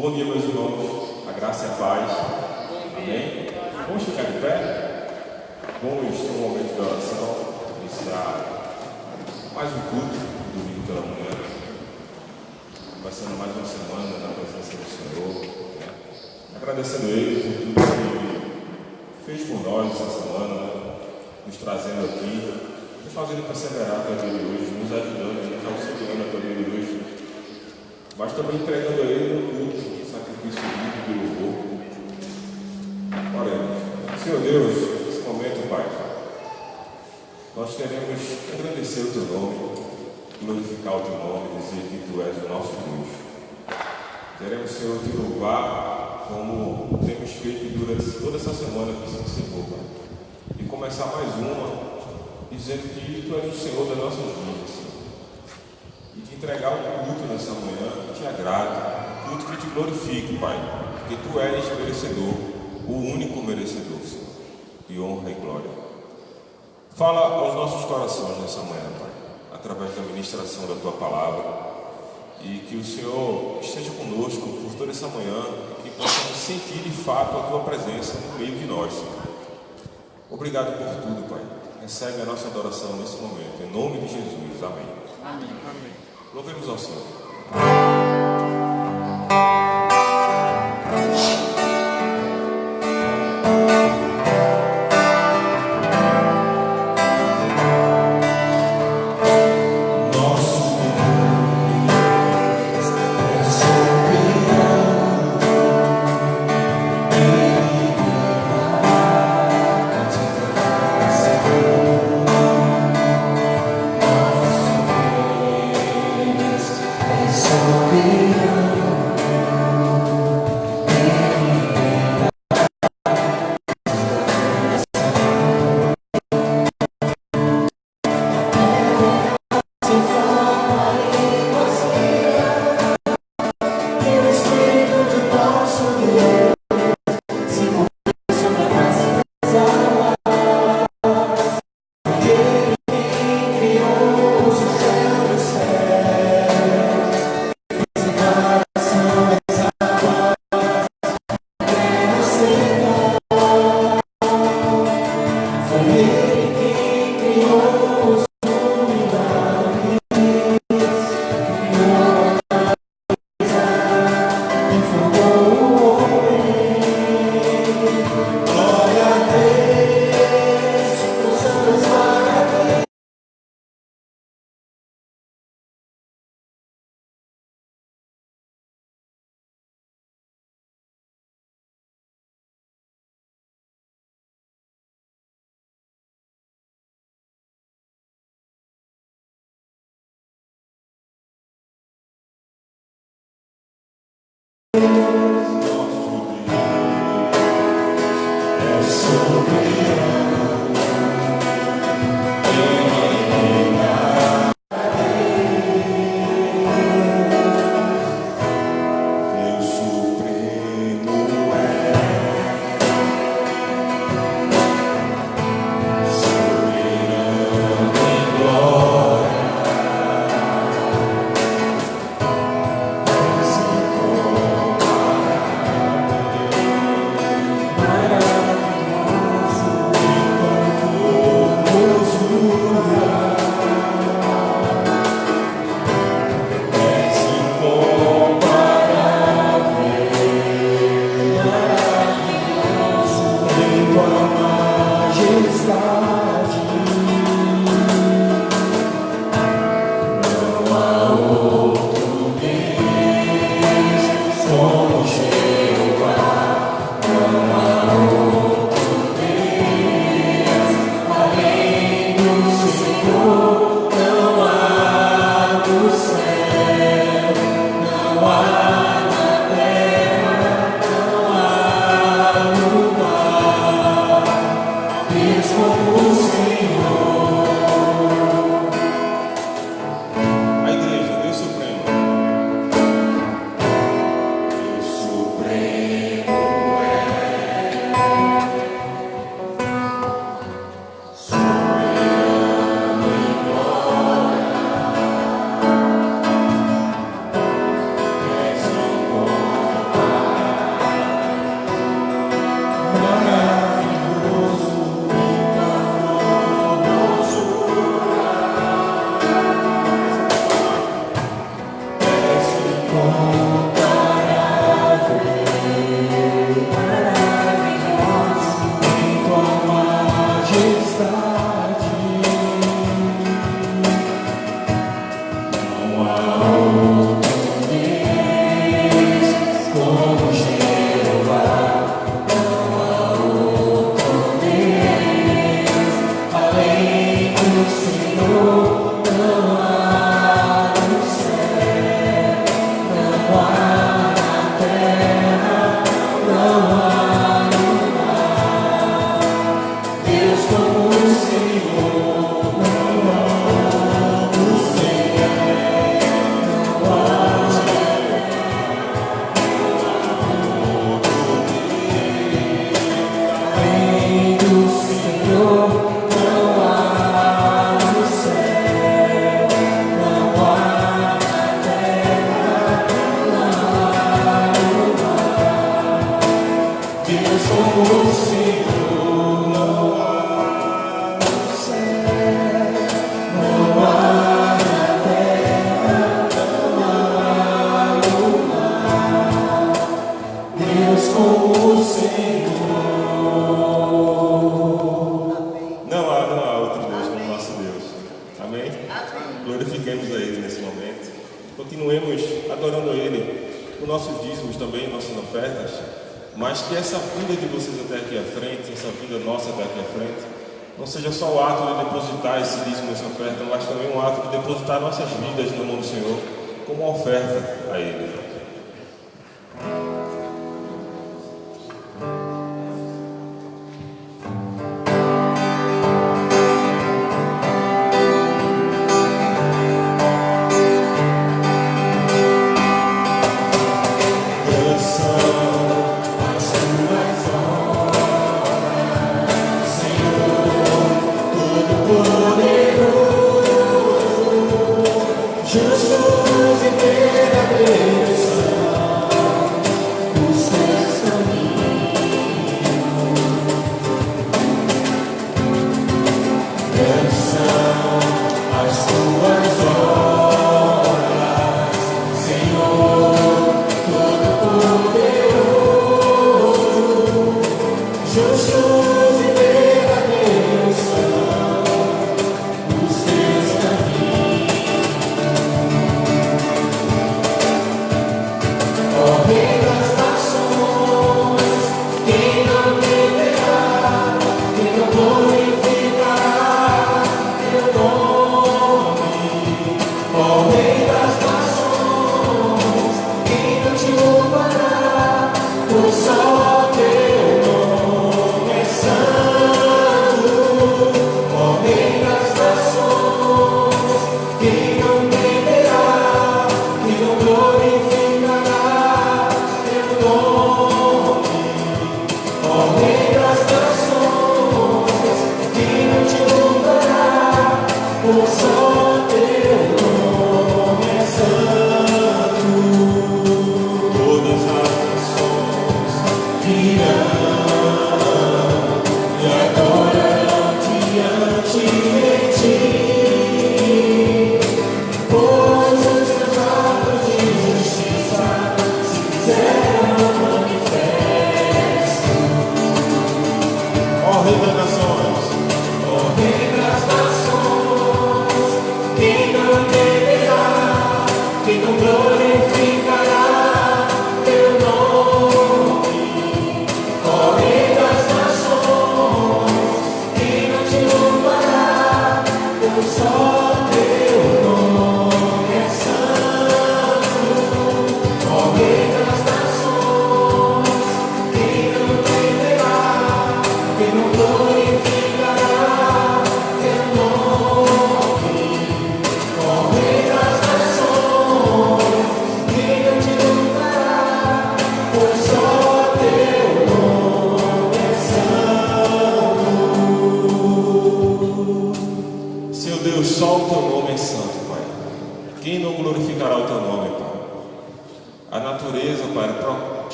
Bom dia, meus irmãos, a graça e a paz, amém? Vamos ficar de pé? Vamos ter um momento de oração, iniciar mais um culto, domingo pela manhã, vai sendo mais uma semana na presença do Senhor, né? Agradecendo Ele por tudo que fez por nós essa semana, né? Nos trazendo aqui, nos fazendo perseverar até o dia de hoje, nos ajudando, nos auxiliando até o dia de hoje, mas também entregando a Ele no culto, sacrifício vivo de louvor. Oremos. Senhor Deus, nesse momento, Pai, nós queremos agradecer o Teu nome, glorificar o Teu nome, dizer que Tu és o nosso Deus. Queremos, Senhor, Te louvar como temos feito durante toda essa semana que se encerrou, Pai. E começar mais uma, dizendo que Tu és o Senhor das nossas vidas, Senhor. E te entregar um culto nessa manhã que te agrade, culto que te glorifique, Pai, porque Tu és merecedor, o único merecedor, Senhor, de honra e glória. Fala aos nossos corações nessa manhã, Pai, através da ministração da Tua palavra, e que o Senhor esteja conosco por toda essa manhã, e que possamos sentir de fato a Tua presença no meio de nós, Senhor. Obrigado por tudo, Pai. Recebe a nossa adoração nesse momento, em nome de Jesus. Amém. Amém. Amém. Louvemos ao Senhor. Glorifiquemos a Ele nesse momento. Continuemos adorando a Ele com nossos dízimos também, nossas ofertas. Mas que essa vinda de vocês até aqui à frente, essa vinda nossa até aqui à frente, não seja só o ato de depositar esse dízimo, essa oferta, mas também um ato de depositar nossas vidas na mão do Senhor como uma oferta a Ele.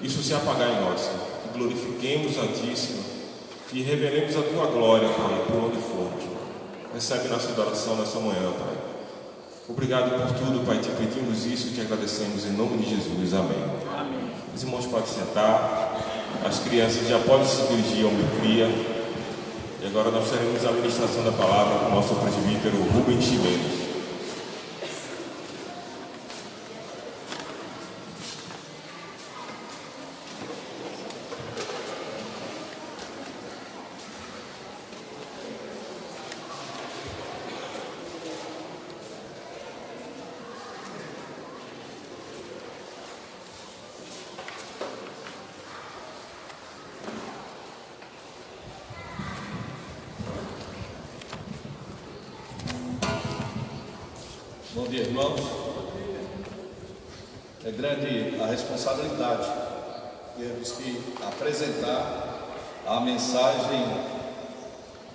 Isso se apagar em nós, que glorifiquemos a Ti, Senhor, e revelemos a Tua glória, Pai, por onde formos. Recebe nossa adoração nessa manhã, Pai. Obrigado por tudo, Pai. Te pedimos isso e te agradecemos em nome de Jesus. Amém. Amém. Os irmãos podem sentar. As crianças já podem se dirigir ao Micria. E agora nós teremos a ministração da palavra com o nosso presbítero Rubens Ximenes. Bom dia, irmãos. É grande a responsabilidade temos que apresentar a mensagem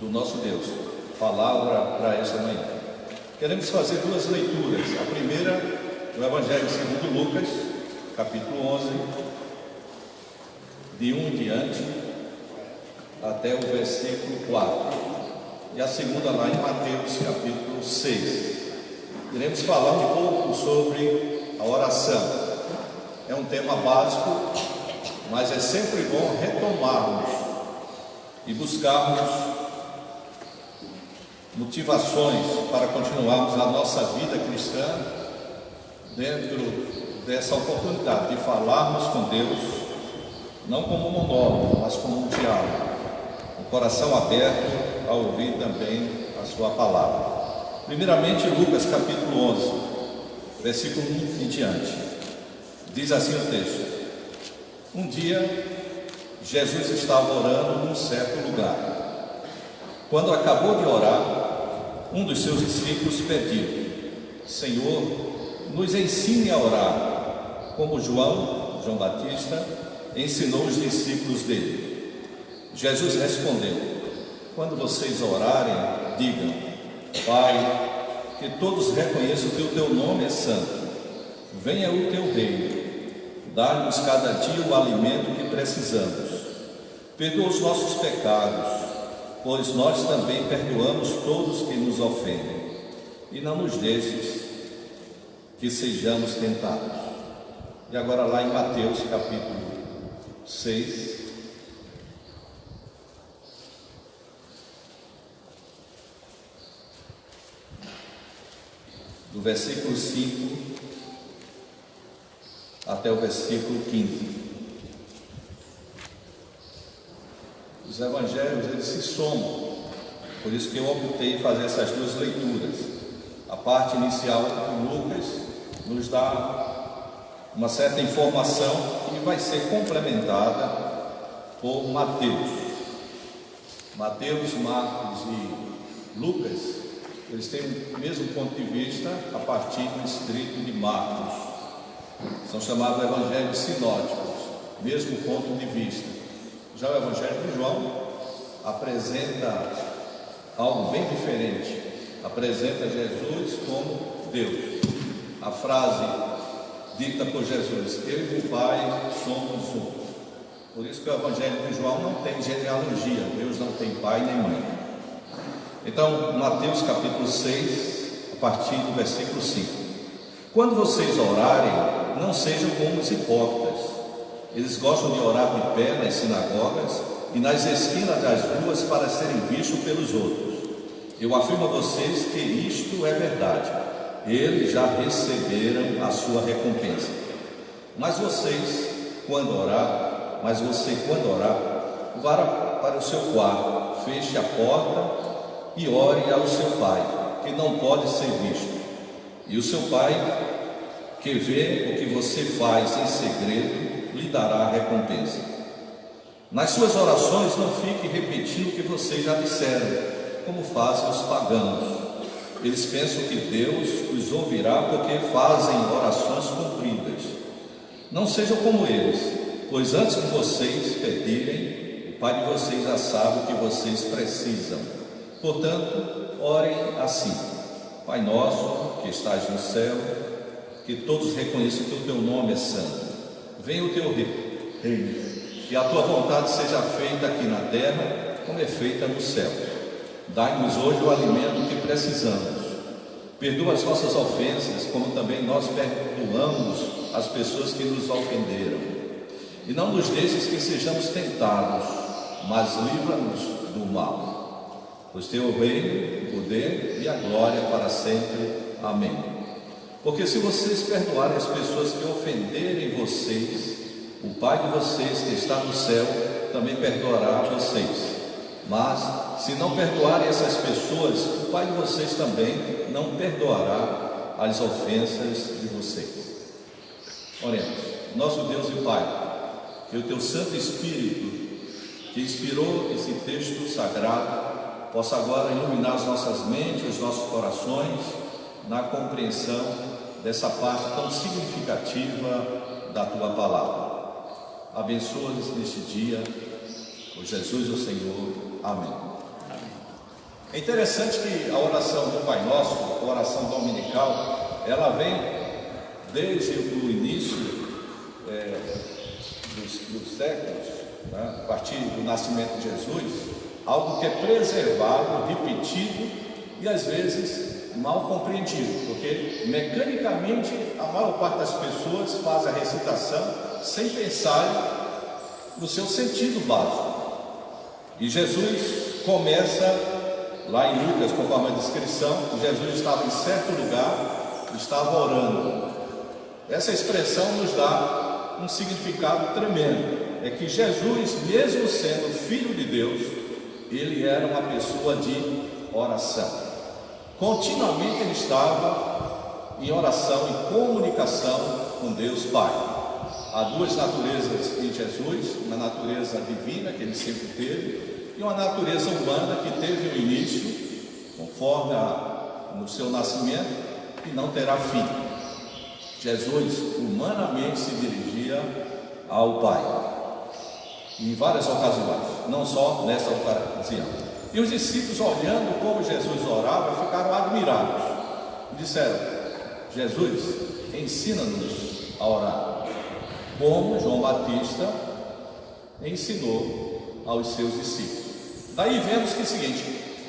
do nosso Deus, palavra para esta manhã. Queremos fazer duas leituras. A primeira, do Evangelho segundo Lucas, capítulo 11, de 1 em diante, até o versículo 4. E a segunda lá em Mateus, capítulo 6. Iremos falar um pouco sobre a oração. É um tema básico, mas é sempre bom retomarmos e buscarmos motivações para continuarmos a nossa vida cristã dentro dessa oportunidade de falarmos com Deus, não como um monólogo, mas como um diálogo, um coração aberto a ouvir também a sua palavra. Primeiramente, Lucas capítulo 11, versículo 1 em diante. Diz assim o texto: Um dia, Jesus estava orando num certo lugar. Quando acabou de orar, um dos seus discípulos pediu: Senhor, nos ensine a orar, como João Batista, ensinou os discípulos dele. Jesus respondeu: Quando vocês orarem, digam: Pai, que todos reconheçam que o teu nome é santo. Venha o teu reino. Dá-nos cada dia o alimento que precisamos. Perdoa os nossos pecados, pois nós também perdoamos todos que nos ofendem. E não nos deixes que sejamos tentados. E agora lá em Mateus capítulo 6, do versículo 5 até o versículo 15. Os evangelhos, eles se somam, por isso que eu optei em fazer essas duas leituras. A parte inicial de Lucas nos dá uma certa informação que vai ser complementada por Mateus. Mateus, Marcos e Lucas, eles têm o mesmo ponto de vista a partir do escrito de Marcos. São chamados evangelhos sinóticos, mesmo ponto de vista. Já o evangelho de João apresenta algo bem diferente. Apresenta Jesus como Deus. A frase dita por Jesus: eu e o Pai somos um. Por isso que o evangelho de João não tem genealogia. Deus não tem pai nem mãe. Então, Mateus capítulo 6, a partir do versículo 5. Quando vocês orarem, não sejam como os hipócritas. Eles gostam de orar de pé nas sinagogas e nas esquinas das ruas para serem vistos pelos outros. Eu afirmo a vocês que isto é verdade. Eles já receberam a sua recompensa. Mas você, quando orar, vá para o seu quarto, feche a porta e ore ao seu Pai, que não pode ser visto. E o seu Pai, que vê o que você faz em segredo, lhe dará a recompensa. Nas suas orações, não fique repetindo o que vocês já disseram, como fazem os pagãos. Eles pensam que Deus os ouvirá porque fazem orações compridas. Não sejam como eles, pois antes que vocês pedirem, o Pai de vocês já sabe o que vocês precisam. Portanto, orem assim: Pai nosso que estás no céu, que todos reconheçam que o teu nome é santo. Venha o teu reino, que a tua vontade seja feita aqui na terra, como é feita no céu. Dai-nos hoje o alimento que precisamos. Perdoa as nossas ofensas, como também nós perdoamos as pessoas que nos ofenderam. E não nos deixes que sejamos tentados, mas livra-nos do mal. Pois teu o reino, o poder e a glória para sempre. Amém. Porque se vocês perdoarem as pessoas que ofenderem vocês, o Pai de vocês que está no céu também perdoará a vocês. Mas se não perdoarem essas pessoas, o Pai de vocês também não perdoará as ofensas de vocês. Oremos. Nosso Deus e Pai, que o teu Santo Espírito, que inspirou esse texto sagrado, possa agora iluminar as nossas mentes, os nossos corações, na compreensão dessa parte tão significativa da tua palavra. Abençoa-nos neste dia, por Jesus o Senhor. Amém. É interessante que a oração do Pai Nosso, a oração dominical, ela vem desde o início dos séculos, né, a partir do nascimento de Jesus, algo que é preservado, repetido e às vezes mal compreendido, porque mecanicamente a maior parte das pessoas faz a recitação sem pensar no seu sentido básico. E Jesus começa lá em Lucas, conforme a descrição, Jesus estava em certo lugar, estava orando. Essa expressão nos dá um significado tremendo, é que Jesus, mesmo sendo Filho de Deus, ele era uma pessoa de oração. Continuamente ele estava em oração, em comunicação com Deus Pai. Há duas naturezas em Jesus, uma natureza divina que ele sempre teve e uma natureza humana que teve um início, conforme no seu nascimento, e não terá fim. Jesus humanamente se dirigia ao Pai em várias ocasiões, não só nessa ocasião. E os discípulos, olhando como Jesus orava, ficaram admirados e disseram: Jesus, ensina-nos a orar, como João Batista ensinou aos seus discípulos. Daí vemos que é o seguinte,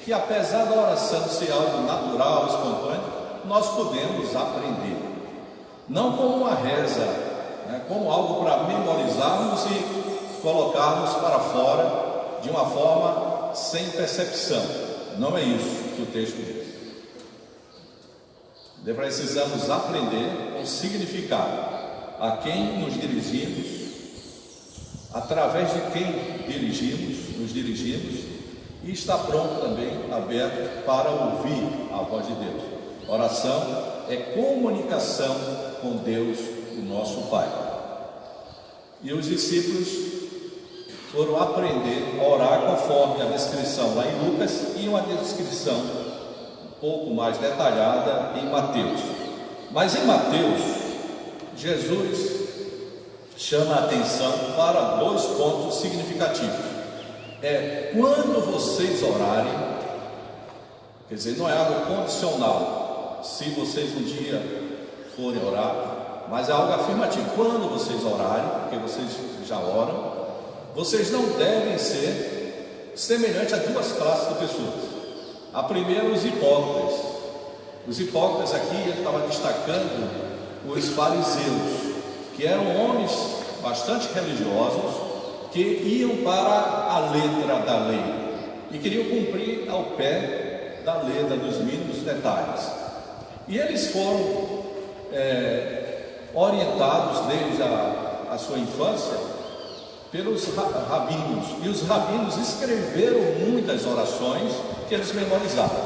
que apesar da oração ser algo natural, espontâneo, nós podemos aprender, não como uma reza, como algo para memorizarmos e colocarmos para fora de uma forma sem percepção. Não é isso que o texto diz. Precisamos aprender com significado a quem nos dirigimos, através de quem nos dirigimos, e está pronto também, aberto para ouvir a voz de Deus. Oração é comunicação com Deus, o nosso Pai. E os discípulos foram aprender a orar conforme a descrição lá em Lucas e uma descrição um pouco mais detalhada em Mateus. Mas em Mateus, Jesus chama a atenção para dois pontos significativos. Quando vocês orarem, quer dizer, não é algo condicional, se vocês um dia forem orar, mas é algo afirmativo. Quando vocês orarem, porque vocês já oram, vocês não devem ser semelhantes a duas classes de pessoas. A primeira, os hipócritas. Os hipócritas aqui, ele estava destacando os fariseus, que eram homens bastante religiosos, que iam para a letra da lei e queriam cumprir ao pé da letra, dos mínimos detalhes. E eles foram orientados desde a sua infância pelos rabinos, e os rabinos escreveram muitas orações que eles memorizavam.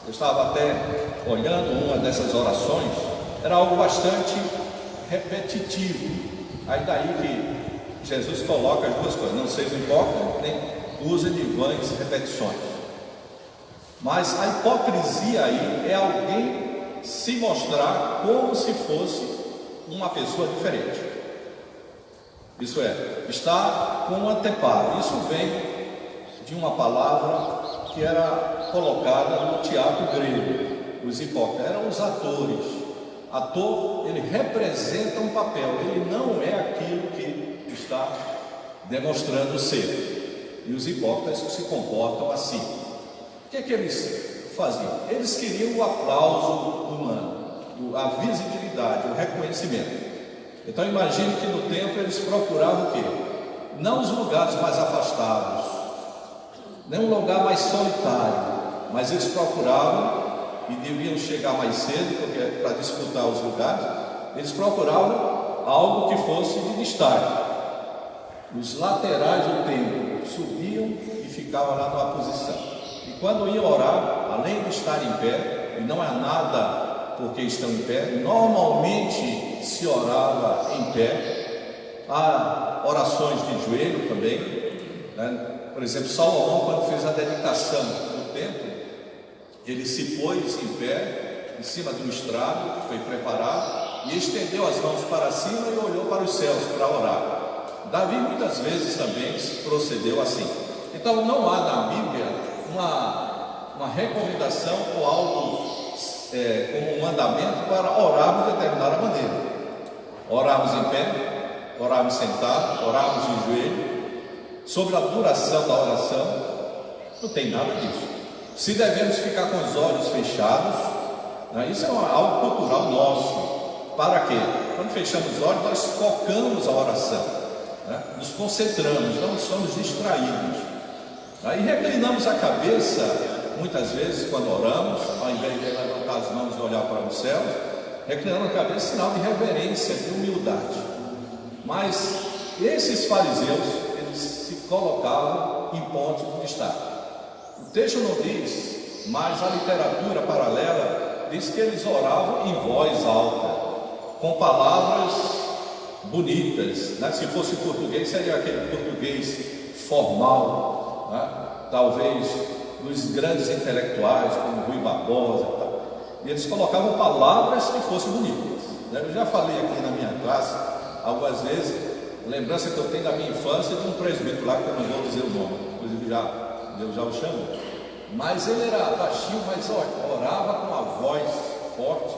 Eu estava até olhando uma dessas orações, era algo bastante repetitivo. Aí daí que Jesus coloca as duas coisas: não sejam hipócritas, nem usem de vãs repetições. Mas a hipocrisia aí é alguém se mostrar como se fosse uma pessoa diferente. Isso é, está com um anteparo. Isso vem de uma palavra que era colocada no teatro grego. Os hipócritas eram os atores. Ator, ele representa um papel, ele não é aquilo que está demonstrando ser. E os hipócritas se comportam assim. O que é que eles faziam? Eles queriam o aplauso humano, a visibilidade, o reconhecimento. Então imagine que no templo eles procuravam o quê? Não os lugares mais afastados, nem um lugar mais solitário, mas eles procuravam, e deviam chegar mais cedo, porque para disputar os lugares, eles procuravam algo que fosse de destaque. Os laterais do templo subiam e ficavam lá numa posição. E quando iam orar, além de estar em pé, e não é nada porque estão em pé, normalmente se orava em pé. Há orações de joelho também, né? Por exemplo, Salomão, quando fez a dedicação do templo, ele se pôs em pé, em cima de um estrado que foi preparado, e estendeu as mãos para cima e olhou para os céus para orar. Davi muitas vezes também procedeu assim. Então não há na Bíblia uma recomendação ou algo como um mandamento para orarmos de determinada maneira. Orarmos em pé, orarmos sentados, orarmos de joelho. Sobre a duração da oração, não tem nada disso. Se devemos ficar com os olhos fechados, né, isso é algo cultural nosso. Para quê? Quando fechamos os olhos, nós focamos a oração, né? Nos concentramos, não somos distraídos. Aí reclinamos a cabeça, muitas vezes, quando oramos, ao invés de levantar as mãos e olhar para os céus, reclinamos a cabeça, sinal de reverência, de humildade. Mas esses fariseus, eles se colocavam em pontos de destaque. O texto não diz, mas a literatura paralela diz que eles oravam em voz alta, com palavras bonitas, né? Se fosse português, seria aquele português formal, né? Talvez dos grandes intelectuais, como Rui Barbosa e tal. E eles colocavam palavras que fossem bonitas, né? Eu já falei aqui na minha classe, algumas vezes, lembrança que eu tenho da minha infância de um presbítero lá, que eu não vou dizer o nome, inclusive Deus já o chamou, mas ele era baixinho, mas orava com uma voz forte,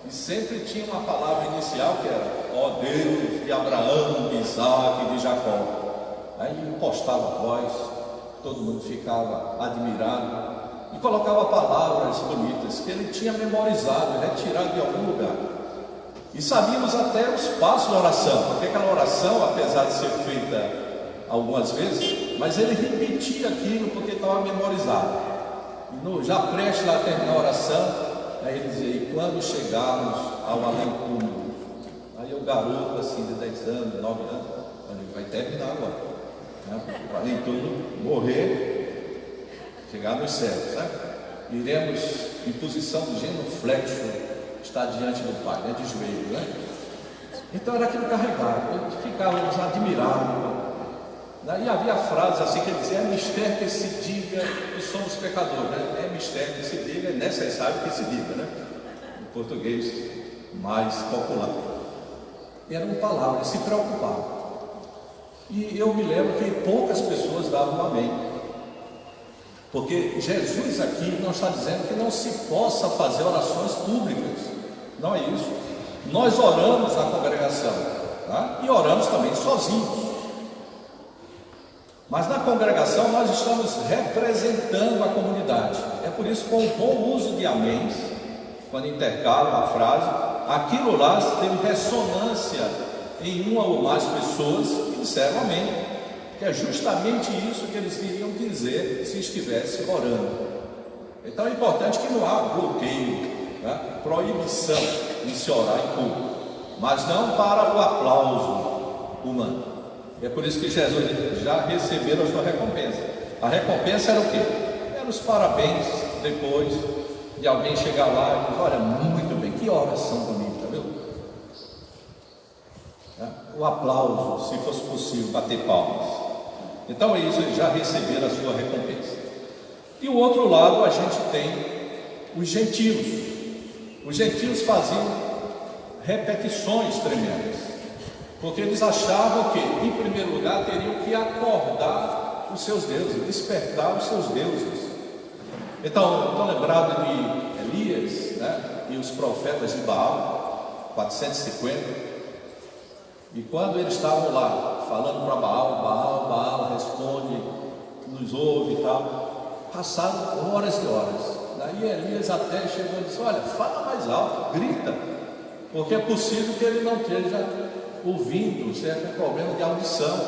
e sempre tinha uma palavra inicial que era: ó Deus de Abraão, de Isaac e de Jacó. Aí impostava a voz, todo mundo ficava admirado, e colocava palavras bonitas que ele tinha memorizado, retirado de algum lugar. E sabíamos até os passos da oração, porque aquela oração, apesar de ser feita algumas vezes, mas ele repetia aquilo porque estava memorizado. E já prestes a terminar a oração, aí ele dizia: e quando chegarmos ao além-túmulo? Aí o garoto assim de 10 anos, 9 anos, ele vai terminar agora, né? O além-túmulo, morrer, chegar nos céus, certo? Iremos em posição de genuflexo, está diante do Pai, né, de joelho, né? Então era aquilo carregado, ficávamos admirados, né? E havia frases assim que ele dizia: é mistério que se diga que somos pecadores, né? É mistério que se diga, é necessário que se diga, né? Em português mais popular. E eram palavras, se preocupavam. E eu me lembro que poucas pessoas davam um amém, porque Jesus aqui não está dizendo que não se possa fazer orações públicas. Não é isso. Nós oramos na congregação, tá? E oramos também sozinhos. Mas na congregação nós estamos representando a comunidade. É por isso, com o bom uso de améns, quando intercalam a frase, aquilo lá teve ressonância em uma ou mais pessoas que disseram amém, que é justamente isso que eles iriam dizer se estivessem orando. Então é importante que não há bloqueio, né? Proibição de se orar em público, mas não para o aplauso humano. É por isso que Jesus já recebeu a sua recompensa. A recompensa era o quê? Era os parabéns depois de alguém chegar lá e dizer: olha, muito bem, que oração bonita, viu? O aplauso, se fosse possível, bater palmas. Então é isso, eles já receberam a sua recompensa. E o outro lado, a gente tem os gentios. Os gentios faziam repetições tremendas, porque eles achavam que, em primeiro lugar, teriam que acordar os seus deuses, despertar os seus deuses. Então, estão lembrados de Elias, né? E os profetas de Baal, 450. E quando eles estavam lá, falando para Baal responde, nos ouve e tal, passaram horas e horas. Aí Elias até chegou e disse: olha, fala mais alto, grita, porque é possível que ele não esteja ouvindo, se é com problema de audição,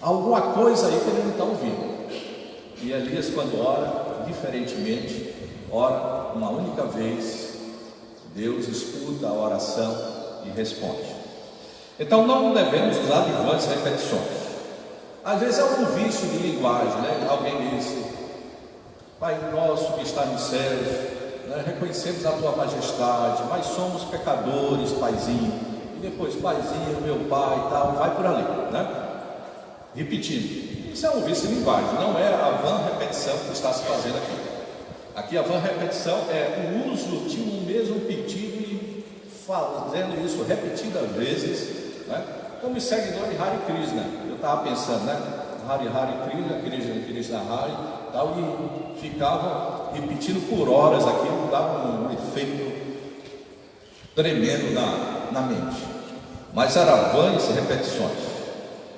alguma coisa aí que ele não está ouvindo. E Elias, quando ora, diferentemente, ora uma única vez, Deus escuta a oração e responde. Então não devemos usar de vãs repetições. Às vezes é um vício de linguagem, né? Alguém disse: Pai nosso que está nos céus, né? Reconhecemos a tua majestade, mas somos pecadores, Paizinho. E depois, Paizinho, meu Pai e tal, vai por ali, né? Repetindo. Isso é um vício de linguagem, não é a vã repetição que está se fazendo aqui. Aqui a vã repetição é o uso de um mesmo pedido e fazendo isso repetidas vezes, né? Como os seguidores de Hare Krishna. Eu estava pensando, né? Hare Krishna, Krishna Hare, tal, e ficava repetindo por horas aquilo, dava um efeito tremendo na mente. Mas eram vãs repetições.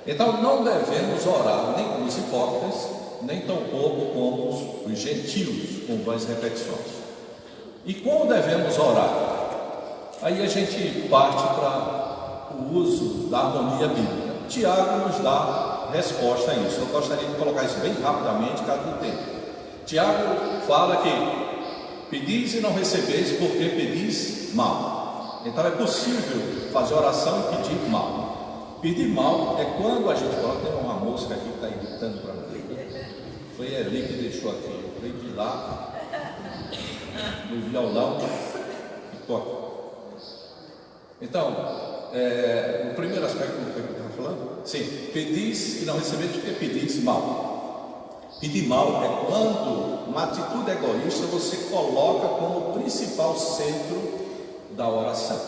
Então não devemos orar nem como os hipócritas, nem tampouco como os gentios, com vãs repetições. E como devemos orar? Aí a gente parte para o uso da harmonia bíblica. Tiago nos dá resposta a isso. Eu gostaria de colocar isso bem rapidamente, caso do tempo. Tiago fala que pedis e não recebeis porque pedis mal. Então é possível fazer oração e pedir mal. Pedir mal é quando a gente coloca. Tem uma mosca aqui que está irritando para mim. Foi ali que deixou aqui. Eu veio de lá no violão e toca. Então, o primeiro aspecto que eu estava falando, sim, pedis e não recebeis porque pedis mal. Pedir mal é quando uma atitude egoísta você coloca como principal centro da oração.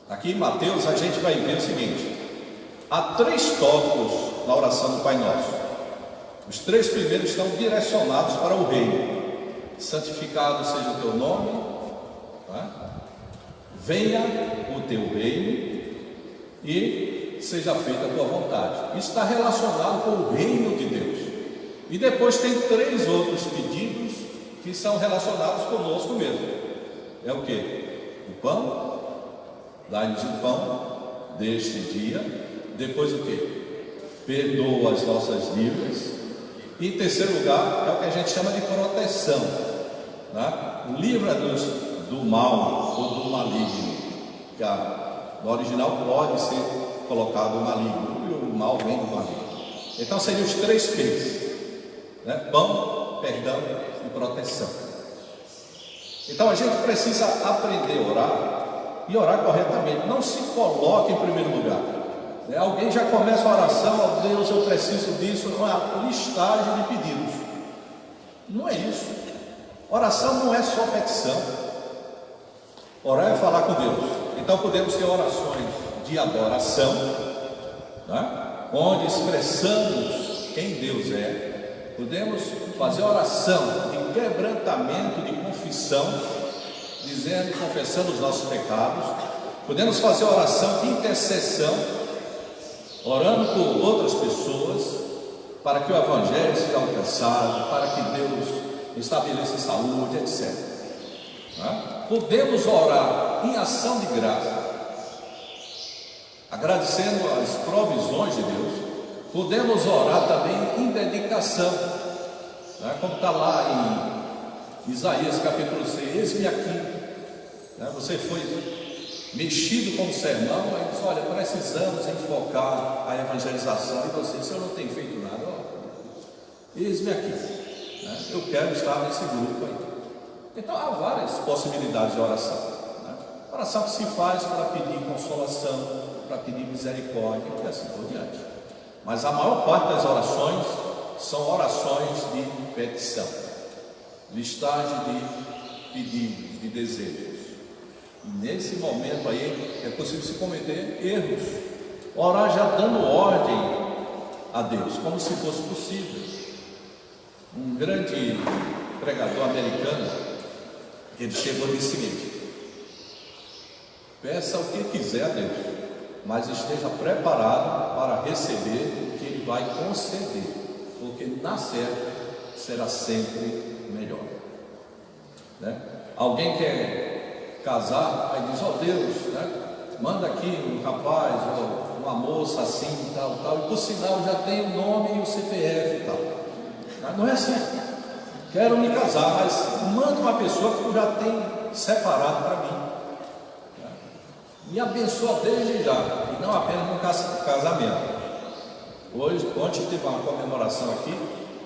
Aqui em Mateus a gente vai ver o seguinte: há 3 tópicos na oração do Pai Nosso. Os 3 primeiros estão direcionados para o reino. Santificado seja o teu nome, né? Venha o teu reino e seja feita a tua vontade. Isso está relacionado com o reino de Deus. E depois tem 3 outros pedidos que são relacionados conosco mesmo. É o que? O pão. Dá-nos o pão deste dia. Depois o que? Perdoa as nossas dívidas. E em terceiro lugar, é o que a gente chama de proteção, né? Livra-nos do mal ou do maligno. Que no original pode ser colocado o maligno, e o mal vem do maligno. Então seriam os 3 P's, né? Pão, perdão e proteção. Então a gente precisa aprender a orar e orar corretamente. Não se coloque em primeiro lugar. Alguém já começa a oração: ó Deus, eu preciso disso. Não é uma listagem de pedidos. Não é isso. Oração não é só petição. Orar é falar com Deus. Então podemos ter orações de adoração, né? Onde expressamos quem Deus é. Podemos fazer oração de quebrantamento, de confissão, dizendo e confessando os nossos pecados. Podemos fazer oração de intercessão, orando por outras pessoas, para que o Evangelho seja alcançado, para que Deus estabeleça saúde, etc. Podemos orar em ação de graça, agradecendo as provisões de Deus. Podemos orar também em dedicação, como está lá em Isaías capítulo 6, eis-me aqui. Você foi mexido com o sermão, aí diz: olha, precisamos enfocar a evangelização. E você: se eu não tenho feito nada, eis-me aqui, eu quero estar nesse grupo aí. Então há várias possibilidades de oração, oração que se faz para pedir consolação, para pedir misericórdia e assim por diante. Mas a maior parte das orações são orações de petição, listagem de pedidos, de desejos. E nesse momento aí é possível se cometer erros. Orar já dando ordem a Deus, como se fosse possível. Um grande pregador americano, ele chegou e disse o seguinte: peça o que quiser a Deus, mas esteja preparado para receber o que Ele vai conceder, porque na certa será sempre melhor, né? Alguém quer casar, aí diz: ó Deus, né, manda aqui um rapaz ou uma moça assim, tal, e por sinal já tem o nome e o CPF e tal. Não é assim. Quero me casar, mas manda uma pessoa que tu já tem separado para mim, né? Me abençoa desde já, e não apenas no casamento. Ontem teve uma comemoração aqui,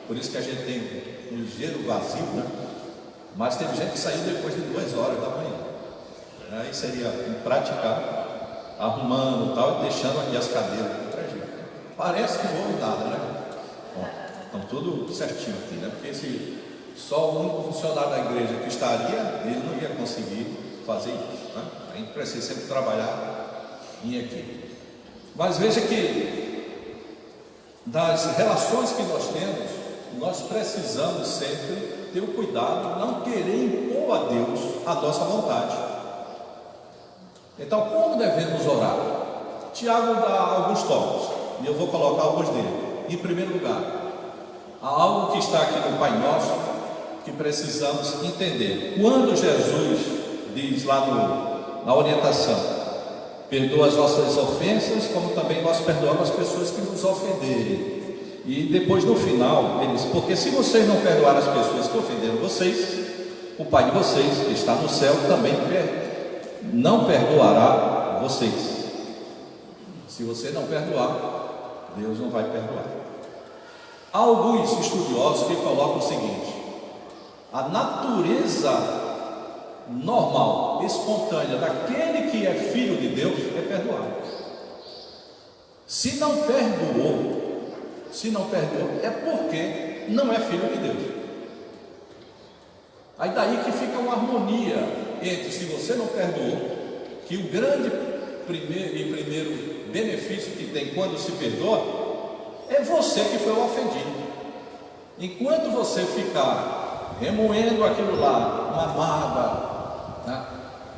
por isso que a gente tem um ligeiro vazio, né? Mas teve gente que saiu depois de 2 horas da manhã. Aí seria praticar, arrumando tal, e deixando aqui as cadeiras para a gente. Parece que não houve nada, né? Bom, então tudo certinho aqui, né? Porque só o único funcionário da igreja que estaria, ele não ia conseguir fazer isso, né? A gente precisa sempre trabalhar em equipe. Mas veja que das relações que nós temos, nós precisamos sempre ter o cuidado de não querer impor a Deus a nossa vontade. Então, como devemos orar? Tiago dá alguns tópicos, e eu vou colocar alguns deles. Em primeiro lugar, há algo que está aqui no Pai Nosso que precisamos entender. Quando Jesus diz lá na orientação: perdoa as nossas ofensas, como também nós perdoamos as pessoas que nos ofenderem. E depois no final ele diz: porque se vocês não perdoarem as pessoas que ofenderam vocês, o Pai de vocês que está no céu também não perdoará vocês. Se você não perdoar, Deus não vai perdoar. Há alguns estudiosos que colocam o seguinte: a natureza normal, espontânea daquele que é filho de Deus é perdoar. Se não perdoou, é porque não é filho de Deus. Aí daí que fica uma harmonia entre, se você não perdoou, que o grande primeiro benefício que tem quando se perdoa é você que foi o ofendido. Enquanto você ficar remoendo aquilo lá, uma mágoa, né,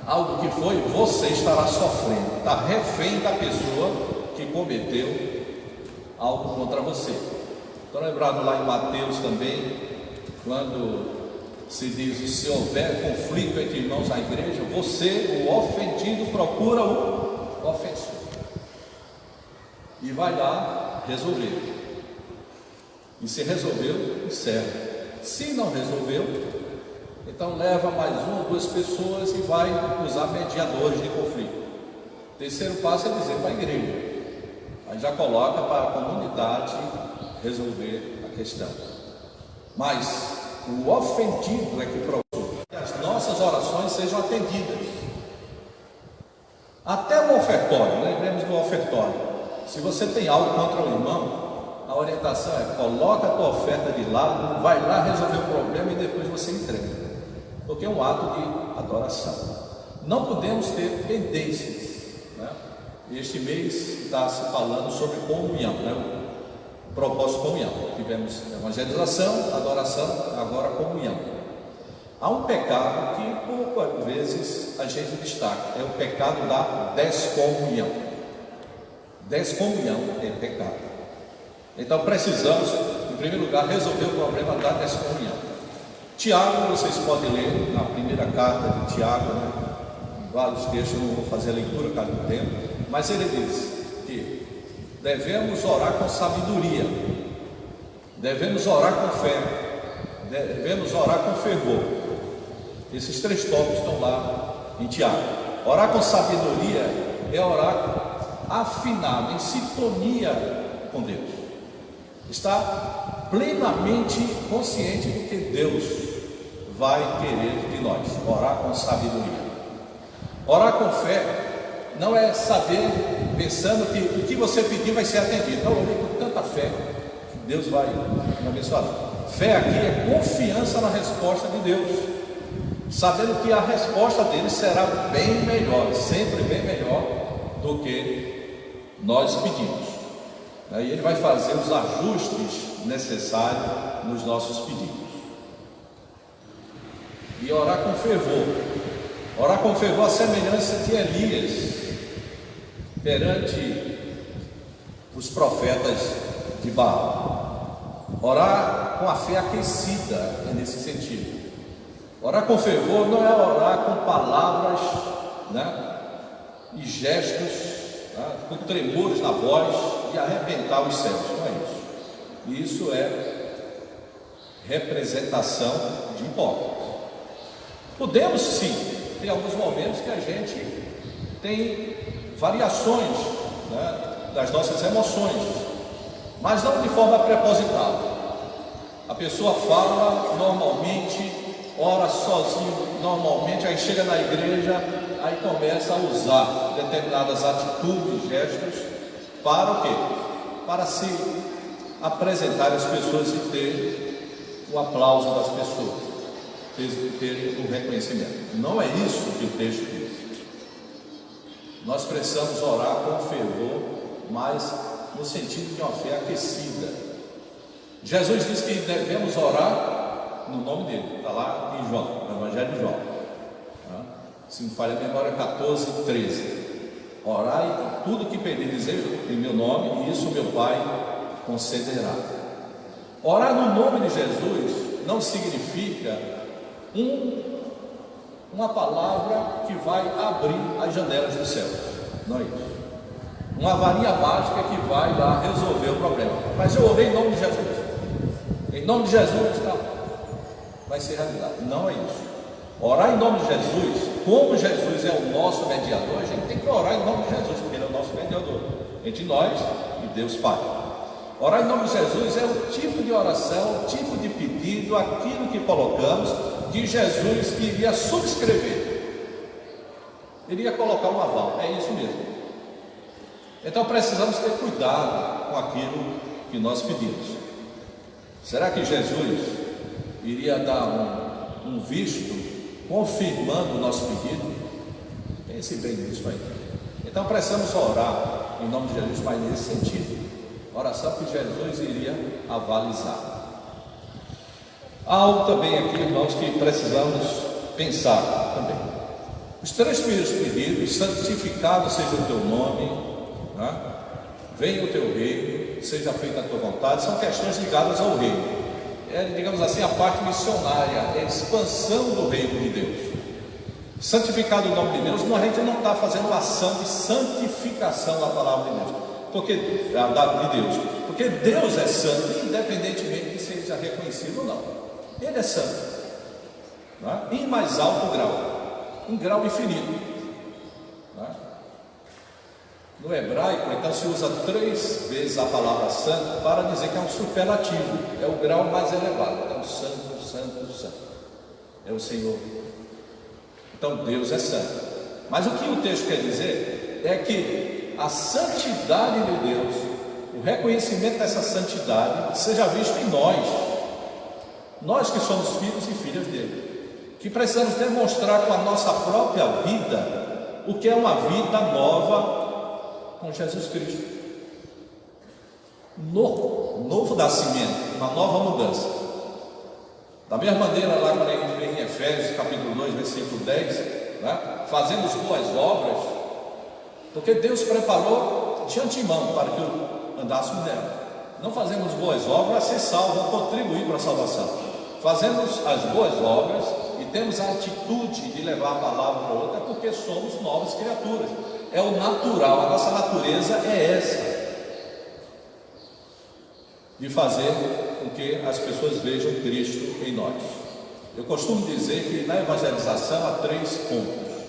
algo que foi, você estará sofrendo, está refém da pessoa que cometeu algo contra você. Estou lembrado lá em Mateus também, quando se diz: se houver conflito entre irmãos na igreja, você, o ofendido, procura o ofensor e vai lá resolver. E se resolveu, encerra. Se não resolveu, então leva mais 1 ou 2 pessoas e vai usar mediadores de conflito. Terceiro passo é dizer para a igreja. Aí já coloca para a comunidade resolver a questão. Mas o ofendido é que procura que as nossas orações sejam atendidas. Até o ofertório, lembremos do ofertório. Se você tem algo contra o irmão, a orientação é: coloca a tua oferta de lado, vai lá resolver o problema e depois você entrega. Porque é um ato de adoração. Não podemos ter pendências, né? Este mês está se falando sobre comunhão, né? O propósito de comunhão. Tivemos evangelização, adoração, agora comunhão. Há um pecado que poucas vezes a gente destaca: é o pecado da descomunhão. Descomunhão é pecado. Então precisamos, em primeiro lugar, resolver o problema da descomunhão. Tiago, vocês podem ler na primeira carta de Tiago, né? Vários textos, não vou fazer a leitura por causa do tempo, mas ele diz que devemos orar com sabedoria, devemos orar com fé, devemos orar com fervor. Esses 3 tópicos estão lá em Tiago. Orar com sabedoria é orar afinado, em sintonia com Deus. Está plenamente consciente do que Deus vai querer de nós. Orar com sabedoria. Orar com fé não é saber pensando que o que você pedir vai ser atendido. Não, eu orei com tanta fé que Deus vai me abençoar. Fé aqui é confiança na resposta de Deus, sabendo que a resposta dele será bem melhor, sempre bem melhor do que nós pedimos. Aí ele vai fazer os ajustes necessários nos nossos pedidos. E orar com fervor. Orar com fervor, a semelhança de Elias perante os profetas de Baal. Orar com a fé aquecida é nesse sentido. Orar com fervor não é orar com palavras, né, e gestos, né, com tremores na voz e arrebentar os céus. Não é isso. Isso é representação de hipócritas. Podemos sim, tem alguns momentos que a gente tem variações, né, das nossas emoções, mas não de forma preposital. A pessoa fala normalmente, ora sozinho normalmente, aí chega na igreja, aí começa a usar determinadas atitudes, gestos, para o quê? Para se apresentar às pessoas e ter o aplauso das pessoas, ter o reconhecimento. Não é isso que o texto diz. Nós precisamos orar com fervor, mas no sentido de uma fé aquecida. Jesus disse que devemos orar no nome dele, está lá em João, no Evangelho de João, se me falha a memória, 14:13. Orai tudo que pedirdes em meu nome, e isso meu Pai concederá. Orar no nome de Jesus não significa uma palavra que vai abrir as janelas do céu, não é isso. Uma varinha mágica que vai lá resolver o problema. Mas eu orei em nome de Jesus. Em nome de Jesus, tá, vai ser realidade. Não é isso. Orar em nome de Jesus, como Jesus é o nosso mediador, a gente tem que orar em nome de Jesus, porque Ele é o nosso mediador entre nós e Deus Pai. Orar em nome de Jesus é o tipo de oração, o tipo de pedido, aquilo que colocamos, que Jesus iria subscrever, iria colocar um aval. É isso mesmo. Então precisamos ter cuidado com aquilo que nós pedimos. Será que Jesus iria dar um visto confirmando o nosso pedido? Pense bem nisso aí. Então precisamos orar em nome de Jesus, mas nesse sentido, oração que Jesus iria avalizar. Há algo também aqui, irmãos, que precisamos pensar também. Os 3 primeiros pedidos: santificado seja o teu nome, né? Venha o teu reino, seja feita a tua vontade, são questões ligadas ao reino. É, digamos assim, a parte missionária, a expansão do reino de Deus. Santificado o nome de Deus, a gente não está fazendo uma ação de santificação da palavra de Deus, porque Deus é santo, independentemente de seja reconhecido ou não. Ele é santo, né? Em mais alto grau, um grau infinito, né? No hebraico, então, se usa 3 vezes a palavra santo para dizer que é um superlativo, é o grau mais elevado. Então, santo, santo, santo é o Senhor. Então, Deus é santo. Mas o que o texto quer dizer é que a santidade de Deus, o reconhecimento dessa santidade, seja visto em nós que somos filhos e filhas dele, que precisamos demonstrar com a nossa própria vida o que é uma vida nova com Jesus Cristo, novo nascimento, uma nova mudança. Da mesma maneira, lá quando a gente vê em Efésios capítulo 2, versículo 10, né? Fazemos boas obras, porque Deus preparou de antemão para que andássemos nela. Não fazemos boas obras para ser salvo ou contribuir para a salvação. Fazemos as boas obras e temos a atitude de levar a palavra para outra, porque somos novas criaturas. É o natural, a nossa natureza é essa, de fazer com que as pessoas vejam Cristo em nós. Eu costumo dizer que na evangelização há 3 pontos.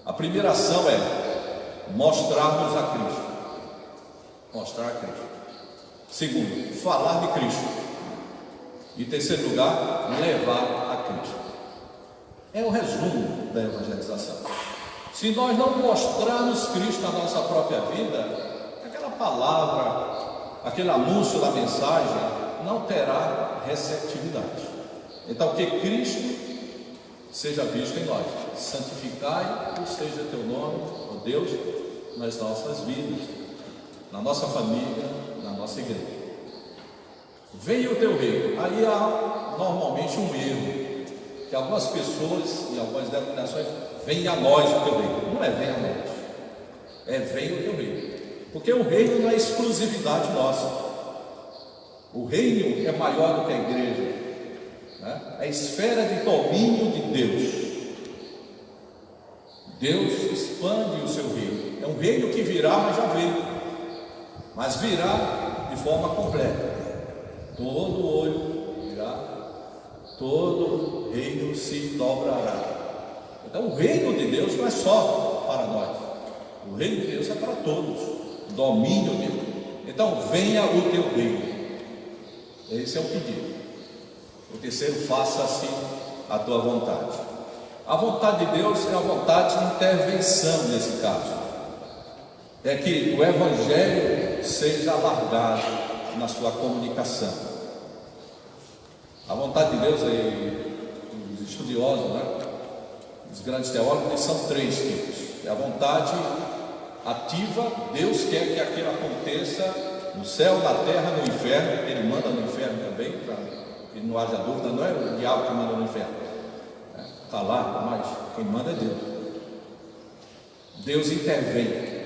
A primeira ação é mostrarmos a Cristo. Mostrar a Cristo. Segundo, falar de Cristo. E terceiro lugar, levar a Cristo. É o resumo da evangelização. Se nós não mostrarmos Cristo na nossa própria vida, aquela palavra, aquele anúncio da mensagem não terá receptividade. Então, que Cristo seja visto em nós. Santificai-o seja teu nome, ó Deus, nas nossas vidas, na nossa família, na nossa igreja. Venha o teu reino. Aí há normalmente um erro, que algumas pessoas e algumas denominações: venha a nós o teu reino. Não é venha a nós, é venha o teu reino, porque o reino não é exclusividade nossa. O reino é maior do que a igreja, né? É a esfera de domínio de Deus. Deus expande o seu reino. É um reino que virá, mas já veio, mas virá de forma completa. Todo olho virá, todo reino se dobrará. Então o reino de Deus não é só para nós, o reino de Deus é para todos, domínio de Deus. Então venha o teu reino. Esse é o pedido. O terceiro, faça-se a tua vontade. A vontade de Deus é a vontade de intervenção nesse caso. É que o Evangelho seja alargado na sua comunicação. A vontade de Deus, os estudiosos, né, os grandes teólogos, eles são três tipos. É a vontade ativa, Deus quer que aquilo aconteça no céu, na terra, no inferno. Ele manda no inferno também, para que não haja dúvida, não é o diabo que manda no inferno. Está lá, mas quem manda é Deus. Deus intervém.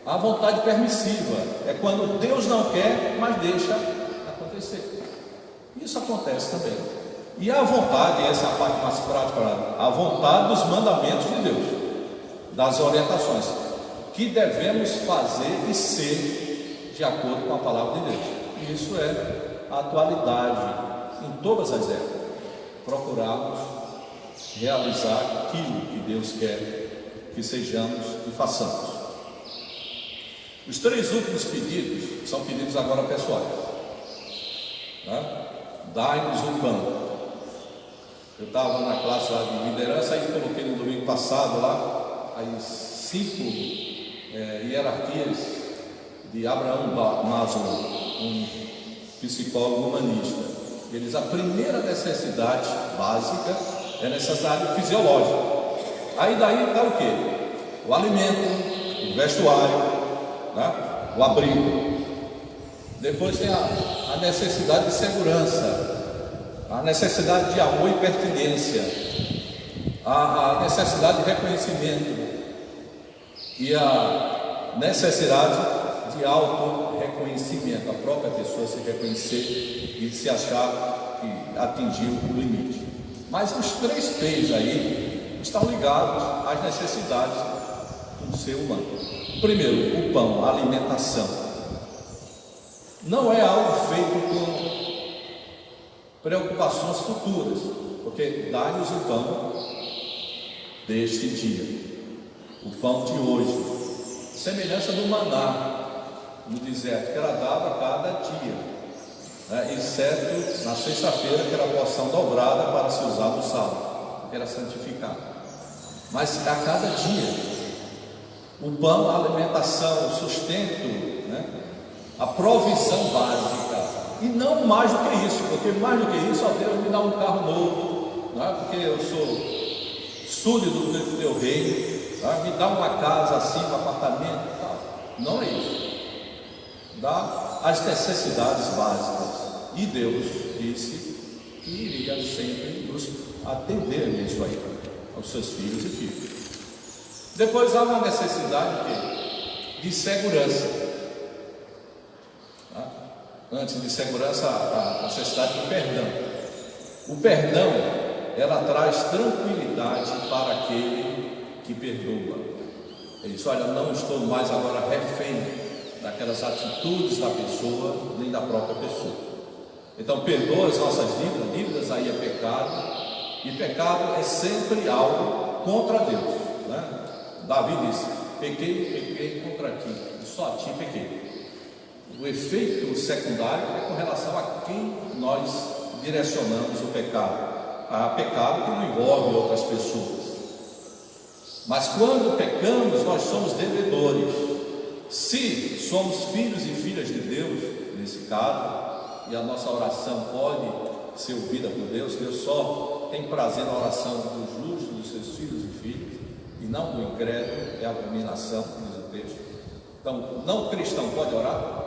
A vontade permissiva é quando Deus não quer, mas deixa acontecer. Isso acontece também. E a vontade, essa é a parte mais prática, a vontade dos mandamentos de Deus, das orientações, que devemos fazer e ser de acordo com a palavra de Deus. E isso é a atualidade em todas as épocas. Procurarmos realizar aquilo que Deus quer que sejamos e façamos. Os três últimos pedidos são pedidos agora pessoais, né? Dai-nos o pão. Eu estava na classe lá de liderança, aí coloquei no domingo passado lá as 5 hierarquias de Abraham Maslow, um psicólogo humanista. A primeira necessidade básica é necessidade fisiológica. Aí daí está o quê? O alimento, o vestuário, né? O abrigo. Depois tem a necessidade de segurança, a necessidade de amor e pertinência, a necessidade de reconhecimento e a necessidade de auto-reconhecimento, a própria pessoa se reconhecer e se achar que atingiu o limite. Mas os três P's aí estão ligados às necessidades do ser humano. Primeiro, o pão, a alimentação. Não é algo feito com preocupações futuras, porque dai-nos o pão deste dia, o pão de hoje, semelhança do maná no deserto, que era dado a cada dia, né? Exceto na sexta-feira, que era a porção dobrada para se usar no sábado, que era santificado. Mas a cada dia, o pão, a alimentação, o sustento, né? A provisão básica, e não mais do que isso, porque mais do que isso, ó, Deus me dá um carro novo, não é? Porque eu sou súdito do teu reino, tá? Me dá uma casa assim, um apartamento e tal. Não é isso. Dá as necessidades básicas, e Deus disse que iria sempre nos atender nisso aí, aos seus filhos e filhas. Depois há uma necessidade de segurança. Antes de segurança, a necessidade de perdão. O perdão, ela traz tranquilidade para aquele que perdoa. Ele diz: olha, não estou mais agora refém daquelas atitudes da pessoa, nem da própria pessoa. Então perdoa as nossas dívidas aí é pecado, e pecado é sempre algo contra Deus, né? Davi disse: pequei contra ti, e só a ti pequei. O efeito secundário é com relação a quem nós direcionamos o pecado. Há pecado que não envolve outras pessoas. Mas quando pecamos, nós somos devedores. Se somos filhos e filhas de Deus, nesse caso, e a nossa oração pode ser ouvida por Deus, Deus só tem prazer na oração dos justos, dos seus filhos e filhas, e não do incrédulo, é abominação, diz o texto. Então, não cristão pode orar?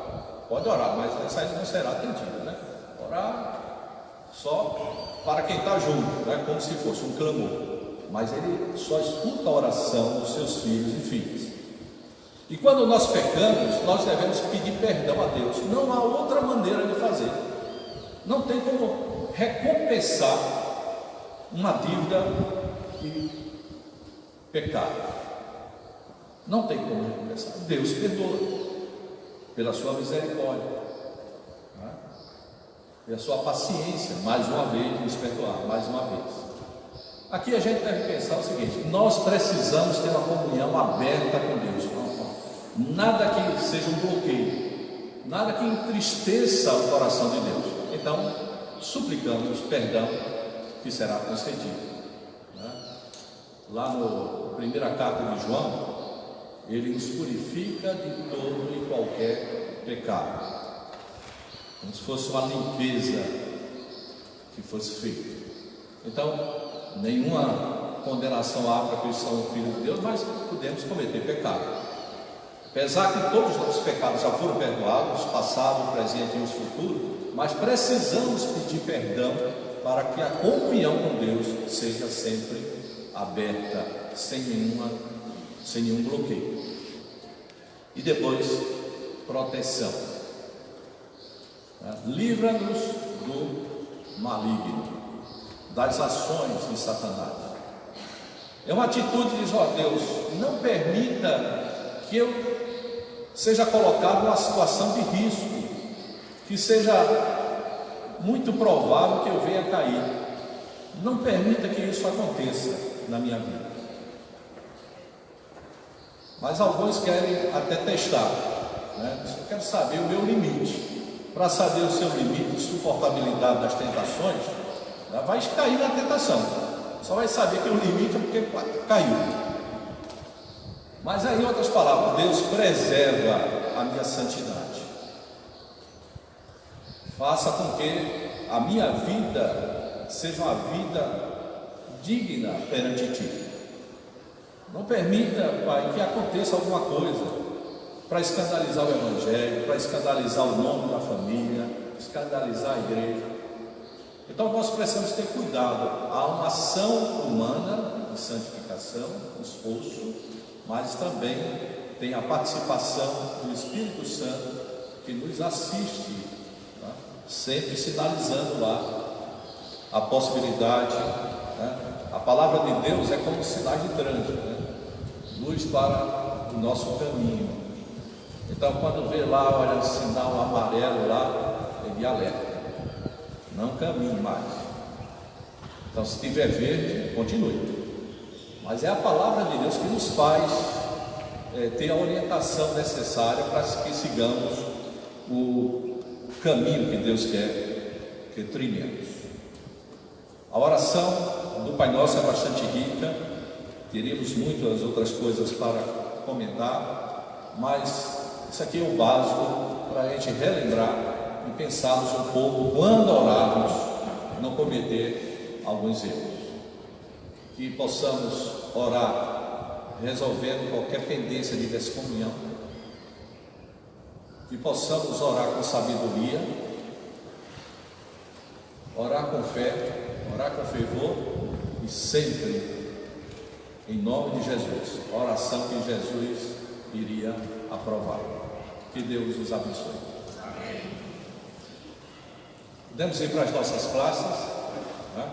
Pode orar, mas essa aí não será atendida, né? Orar só para quem está junto, né? Como se fosse um clamor. Mas ele só escuta a oração dos seus filhos e filhas. E quando nós pecamos, nós devemos pedir perdão a Deus. Não há outra maneira de fazer. Não tem como recompensar uma dívida e pecado. Não tem como recompensar. Deus perdoa pela sua misericórdia, né? Pela sua paciência, mais uma vez nos perdoar, mais uma vez. Aqui a gente deve pensar o seguinte: nós precisamos ter uma comunhão aberta com Deus. Nada que seja um bloqueio, nada que entristeça o coração de Deus. Então, suplicamos perdão, que será concedido, né? Lá no primeira carta de João, ele nos purifica de todo e qualquer pecado, como se fosse uma limpeza que fosse feita. Então, nenhuma condenação há para aqueles que são filhos de Deus, mas podemos cometer pecado. Apesar que todos os nossos pecados já foram perdoados, passado, presente e os futuros, mas precisamos pedir perdão para que a comunhão com Deus seja sempre aberta, sem nenhum bloqueio. E depois, proteção. Livra-nos do maligno, das ações de Satanás. É uma atitude de dizer: ó Deus, não permita que eu seja colocado numa situação de risco, que seja muito provável que eu venha a cair. Não permita que isso aconteça na minha vida. Mas alguns querem até testar, né? Eu quero saber o meu limite. Para saber o seu limite, suportabilidade das tentações, vai cair na tentação. Só vai saber que o limite é porque caiu. Mas aí, em outras palavras, Deus preserva a minha santidade. Faça com que a minha vida seja uma vida digna perante Ti. Não permita, Pai, que aconteça alguma coisa para escandalizar o Evangelho, para escandalizar o nome da família, escandalizar a igreja. Então nós precisamos ter cuidado. Há uma ação humana de santificação, esforço, mas também tem a participação do Espírito Santo que nos assiste, tá? Sempre sinalizando lá a possibilidade, né? A palavra de Deus é como sinais de trânsito, né? Luz para o nosso caminho. Então quando vê lá, olha o sinal amarelo lá, ele alerta: não caminhe mais. Então se tiver verde, continue. Mas é a palavra de Deus que nos faz ter a orientação necessária para que sigamos o caminho que Deus quer que trilhemos. A oração do Pai Nosso é bastante rica, teríamos muitas outras coisas para comentar, mas isso aqui é o básico para a gente relembrar e pensarmos um pouco, quando orarmos, não cometer alguns erros. Que possamos orar resolvendo qualquer pendência de descomunhão, que possamos orar com sabedoria, orar com fé, orar com fervor e sempre em nome de Jesus, a oração que Jesus iria aprovar. Que Deus os abençoe. Amém. Podemos ir para as nossas classes, né?